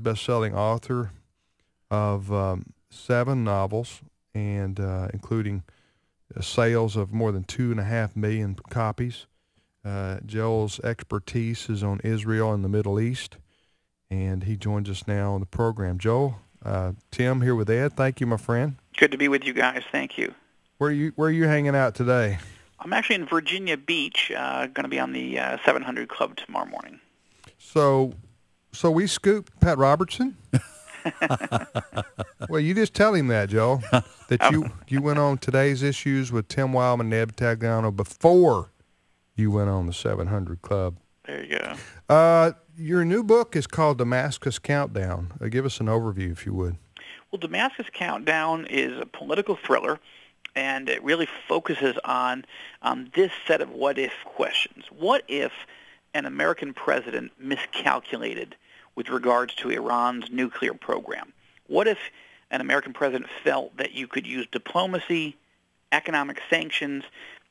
best-selling author of 7 novels, and including sales of more than 2.5 million copies. Joel's expertise is on Israel and the Middle East, and he joins us now on the program. Joel, Tim here with Ed. Thank you, my friend. Good to be with you guys. Thank you. Where are you hanging out today? I'm actually in Virginia Beach. Going to be on the 700 Club tomorrow morning. So we scooped Pat Robertson? Well, you just tell him that, Joel, that you went on Today's Issues with Tim Wildman and Ed Vitagliano before you went on the 700 Club. There you go. Your new book is called Damascus Countdown. Give us an overview, if you would. Well, Damascus Countdown is a political thriller, and it really focuses on this set of what-if questions. What if an American president miscalculated with regards to Iran's nuclear program? What if an American president felt that you could use diplomacy, economic sanctions,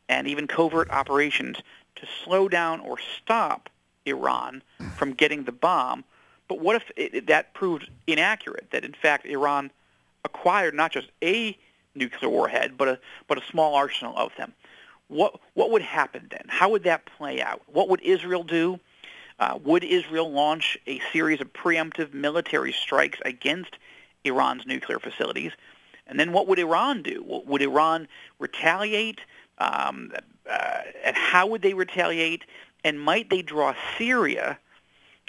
and even covert operations to slow down or stop Iran from getting the bomb? But what if that proved inaccurate, that in fact Iran acquired not just a nuclear warhead, but a small arsenal of them? What would happen then? How would that play out? What would Israel do? Would Israel launch a series of preemptive military strikes against Iran's nuclear facilities? And then what would Iran do? Would Iran retaliate? And how would they retaliate? And might they draw Syria,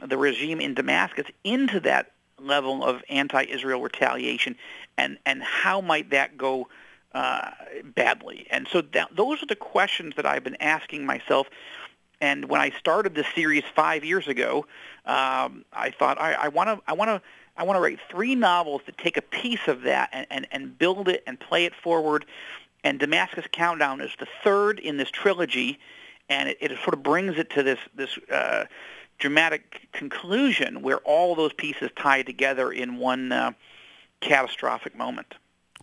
the regime in Damascus, into that level of anti-Israel retaliation? And how might that go badly? And so those are the questions that I've been asking myself. And when I started this series 5 years ago, I thought I want to write 3 novels that take a piece of that and build it and play it forward. And Damascus Countdown is the 3rd in this trilogy, and it sort of brings it to this dramatic conclusion where all those pieces tie together in one catastrophic moment.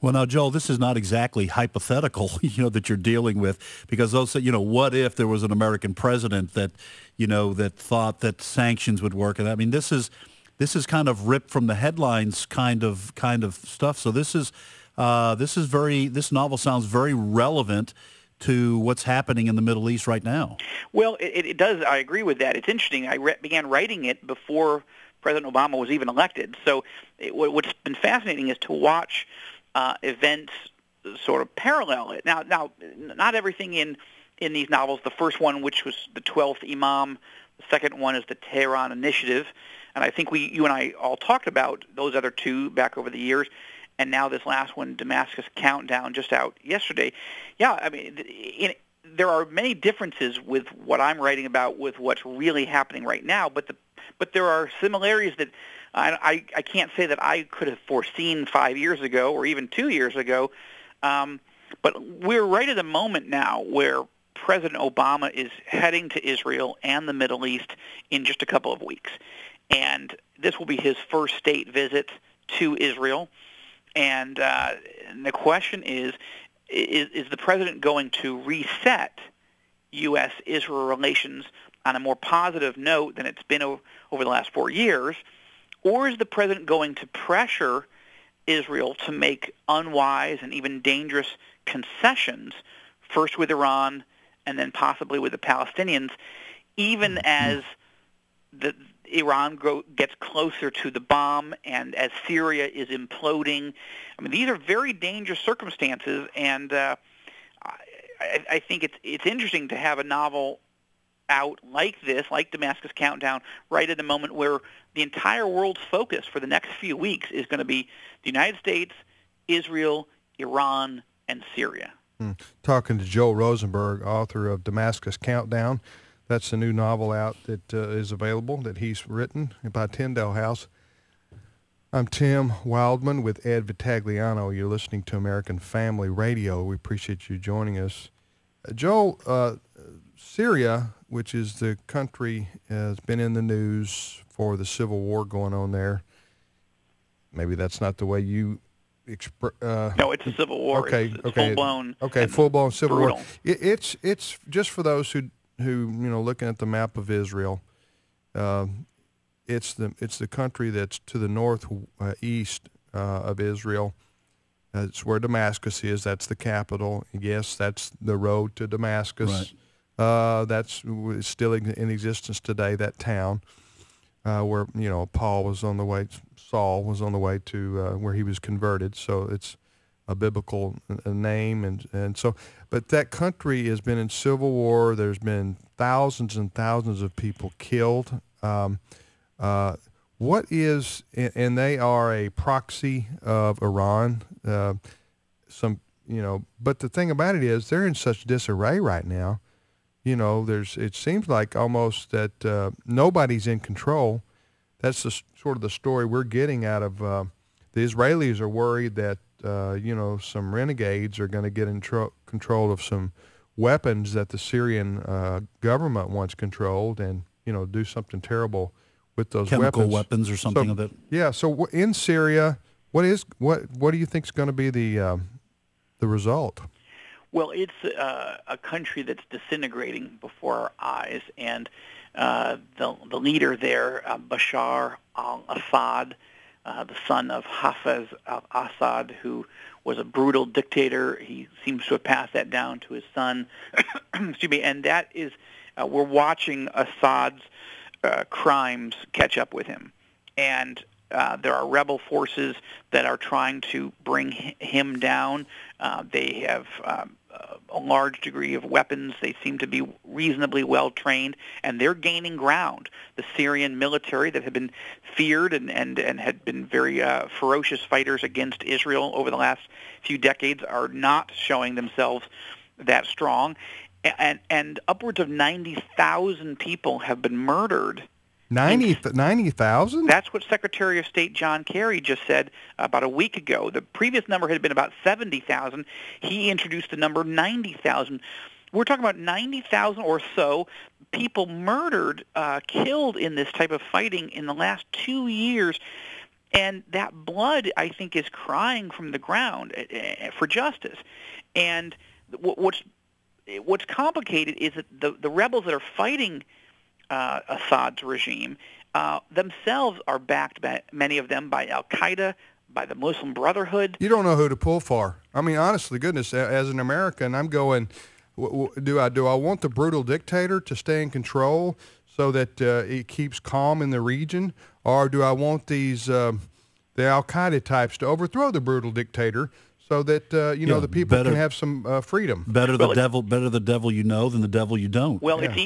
Well, now, Joel, this is not exactly hypothetical, that you're dealing with, because those, what if there was an American president that, that thought that sanctions would work? And I mean, this is kind of ripped from the headlines kind of stuff. So this novel sounds very relevant to what's happening in the Middle East right now. Well, it does. I agree with that. It's interesting. I began writing it before President Obama was even elected. So what's been fascinating is to watch events sort of parallel it. Now, not everything in these novels. The first one, which was the 12th Imam, the second one is the Tehran Initiative, and I think you and I all talked about those other 2 back over the years, and now this last one, Damascus Countdown, just out yesterday. Yeah, I mean, there are many differences with what I'm writing about with what's really happening right now, but there are similarities that I can't say that I could have foreseen 5 years ago or even 2 years ago, but we're right at a moment now where President Obama is heading to Israel and the Middle East in just a couple of weeks. And this will be his first state visit to Israel. And the question is the president going to reset U.S.-Israel relations on a more positive note than it's been over the last 4 years? Or is the president going to pressure Israel to make unwise and even dangerous concessions, first with Iran and then possibly with the Palestinians, even as Iran gets closer to the bomb and as Syria is imploding? I mean, these are very dangerous circumstances, and I think it's interesting to have a novel out like this, like Damascus Countdown, right at the moment where the entire world's focus for the next few weeks is going to be the United States, Israel, Iran, and Syria. Talking to Joel Rosenberg, author of Damascus Countdown. That's the new novel out that is available that he's written by Tyndale House. I'm Tim Wildman with Ed Vitagliano. You're listening to American Family Radio. We appreciate you joining us. Joel, Syria, which is the country, has been in the news for the civil war going on there. Maybe that's not the way you no, it's a civil war. Okay, it's full-blown. Okay, full-blown civil brutal. war. It's just for those who looking at the map of Israel, it's the country that's to the northeast of Israel. It's where Damascus is. That's the capital. Yes, that's the road to Damascus. Right. That's still in existence today. That town where Saul was on the way to where he was converted. So it's a biblical name, and so. But that country has been in civil war. There's been thousands and thousands of people killed. What is, and they are a proxy of Iran. But the thing about it is they're in such disarray right now. It seems like almost that nobody's in control. That's sort of the story we're getting out of the Israelis are worried that some renegades are going to get in control of some weapons that the Syrian government once controlled, and do something terrible with those chemical weapons or something of it. Yeah. So in Syria, what do you think is going to be the result? Well, it's a country that's disintegrating before our eyes, and the leader there, Bashar al-Assad, the son of Hafez al-Assad, who was a brutal dictator. He seems to have passed that down to his son. Excuse me. And that is, we're watching Assad's crimes catch up with him. And there are rebel forces that are trying to bring him down. They have a large degree of weapons. They seem to be reasonably well trained, and they're gaining ground. The Syrian military that had been feared and had been very ferocious fighters against Israel over the last few decades are not showing themselves that strong. And upwards of 90,000 people have been murdered. 90,000? That's what Secretary of State John Kerry just said about a week ago. The previous number had been about 70,000. He introduced the number 90,000. We're talking about 90,000 or so people murdered, killed in this type of fighting in the last 2 years. And that blood, I think, is crying from the ground for justice. And what's complicated is that the rebels that are fighting Assad's regime themselves are backed, by many of them, by Al-Qaeda, by the Muslim Brotherhood. You don't know who to pull for. I mean, honestly, goodness, as an American, I'm going, do I want the brutal dictator to stay in control so that it keeps calm in the region, or do I want these the Al-Qaeda types to overthrow the brutal dictator so that the people can have some freedom? Better the devil you know than the devil you don't. Well, it's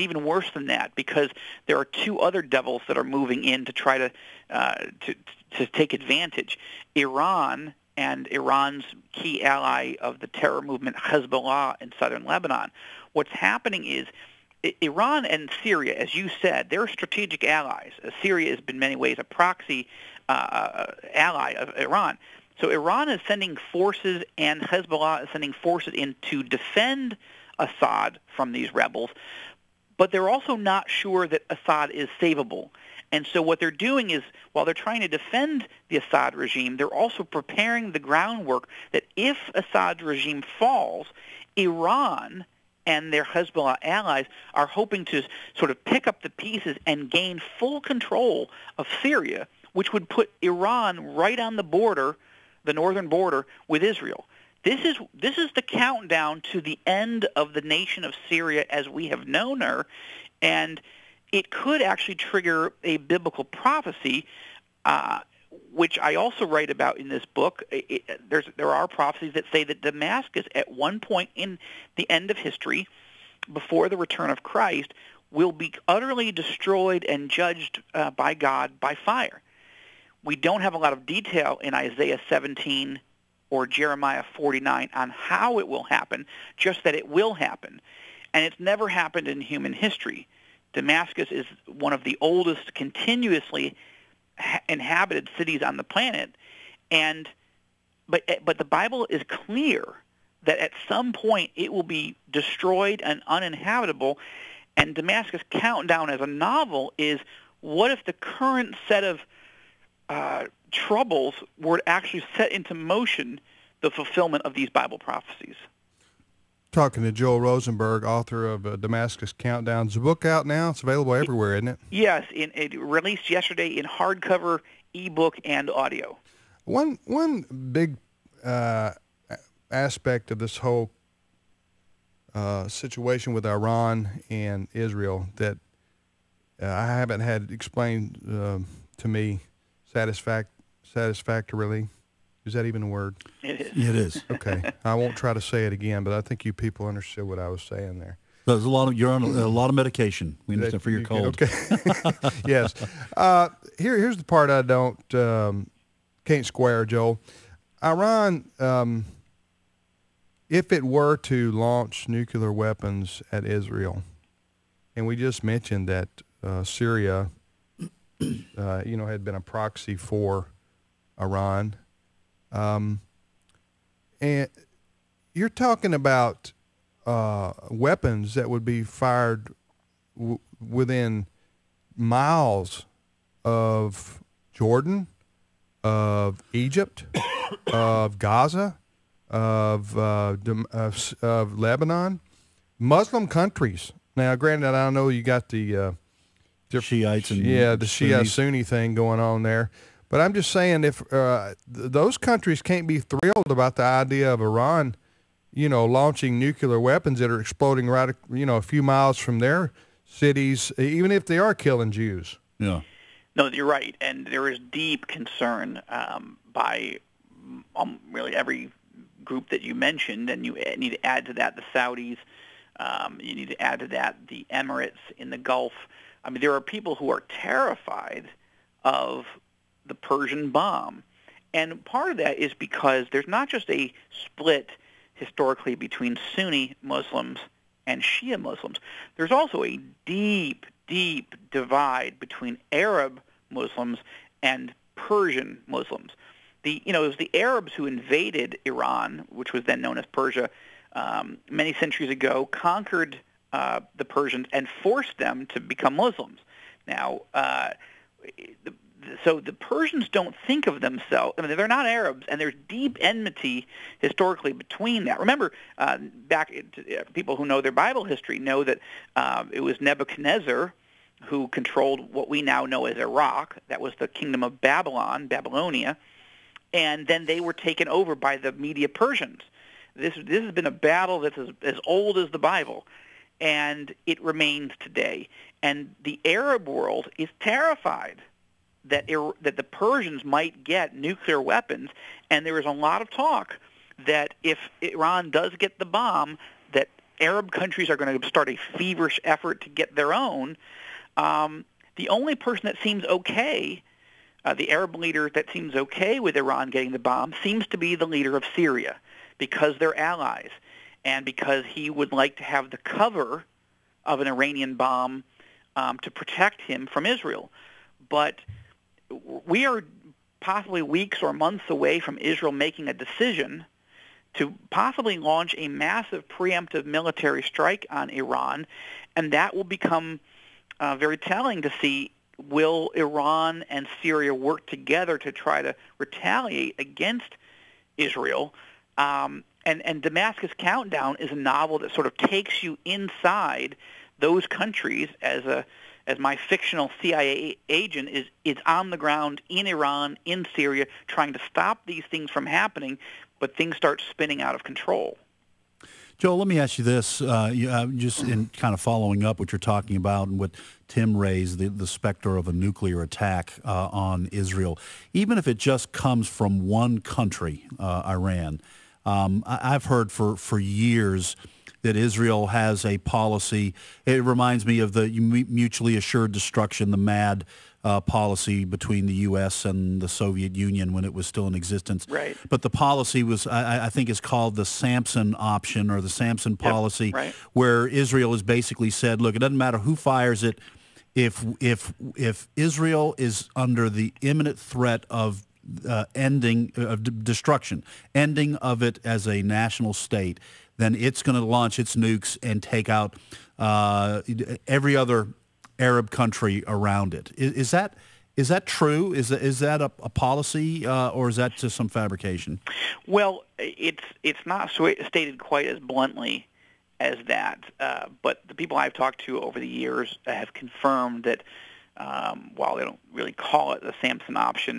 even worse than that, because there are two other devils that are moving in to try to take advantage. Iran and Iran's key ally of the terror movement Hezbollah in southern Lebanon. What's happening is Iran and Syria, as you said, they're strategic allies. Syria has been in many ways a proxy ally of Iran. So Iran is sending forces, and Hezbollah is sending forces in to defend Assad from these rebels, but they're also not sure that Assad is savable. And so what they're doing is, while they're trying to defend the Assad regime, they're also preparing the groundwork that if Assad's regime falls, Iran and their Hezbollah allies are hoping to sort of pick up the pieces and gain full control of Syria, which would put Iran right on the border, the northern border, with Israel. This is the countdown to the end of the nation of Syria as we have known her, and it could actually trigger a biblical prophecy, which I also write about in this book. There are prophecies that say that Damascus, at one point in the end of history, before the return of Christ, will be utterly destroyed and judged by God by fire. We don't have a lot of detail in Isaiah 17 or Jeremiah 49 on how it will happen, just that it will happen. And it's never happened in human history. Damascus is one of the oldest continuously inhabited cities on the planet, but the Bible is clear that at some point it will be destroyed and uninhabitable. And Damascus Countdown as a novel is, what if the current set of troubles were to actually set into motion the fulfillment of these Bible prophecies? Talking to Joel Rosenberg, author of Damascus Countdown. Is the book out now? It's available everywhere, isn't it? Yes, it released yesterday in hardcover, ebook, and audio. One big aspect of this whole situation with Iran and Israel that I haven't had explained to me satisfactorily. Is that even a word? It is. It is. Okay. I won't try to say it again, but I think you people understood what I was saying there. There's you're on a lot of medication. We understand for your cold. Okay. Yes. Here's the part I can't square, Joel. Iran, if it were to launch nuclear weapons at Israel, and we just mentioned that Syria, had been a proxy for Iran. And you're talking about weapons that would be fired within miles of Jordan, of Egypt, of Gaza, of Lebanon, Muslim countries. Now, granted, I know you got the Shiites and the Shia-Sunni thing going on there. But I'm just saying, if those countries can't be thrilled about the idea of Iran, launching nuclear weapons that are exploding right, a few miles from their cities, even if they are killing Jews. Yeah. No, you're right, and there is deep concern by really every group that you mentioned, and you need to add to that the Saudis. You need to add to that the Emirates in the Gulf. I mean, there are people who are terrified of the Persian bomb. And part of that is because there's not just a split historically between Sunni Muslims and Shia Muslims. There's also a deep, deep divide between Arab Muslims and Persian Muslims. It was the Arabs who invaded Iran, which was then known as Persia, many centuries ago, conquered the Persians and forced them to become Muslims. Now, so the Persians don't think of themselves, I mean, they're not Arabs, and there's deep enmity historically between that. Remember, people who know their Bible history know that it was Nebuchadnezzar who controlled what we now know as Iraq. That was the kingdom of Babylonia, and then they were taken over by the Media Persians. This has been a battle that's as old as the Bible, and it remains today. And the Arab world is terrified that the Persians might get nuclear weapons, and there is a lot of talk that if Iran does get the bomb, that Arab countries are going to start a feverish effort to get their own. The only person that seems okay, the Arab leader that seems okay with Iran getting the bomb, seems to be the leader of Syria, because they're allies, and because he would like to have the cover of an Iranian bomb to protect him from Israel. But we are possibly weeks or months away from Israel making a decision to possibly launch a massive preemptive military strike on Iran, and that will become very telling to see, will Iran and Syria work together to try to retaliate against Israel? And Damascus Countdown is a novel that sort of takes you inside those countries as my fictional CIA agent is on the ground in Iran, in Syria, trying to stop these things from happening, but things start spinning out of control. Joel, let me ask you this, just in kind of following up what you're talking about and what Tim raised, the specter of a nuclear attack on Israel. Even if it just comes from one country, Iran, I've heard for years that Israel has a policy. It reminds me of the mutually assured destruction, the MAD policy between the U.S. and the Soviet Union when it was still in existence. Right. But the policy was, I think, is called the Samson option or the Samson policy, yep, right, where Israel has basically said, look, it doesn't matter who fires it. If Israel is under the imminent threat of destruction, ending of it as a national state, then it's going to launch its nukes and take out every other Arab country around it. Is that true? Is that a policy, or is that just some fabrication? Well, it's not stated quite as bluntly as that. But the people I've talked to over the years have confirmed that while they don't really call it the Samson option,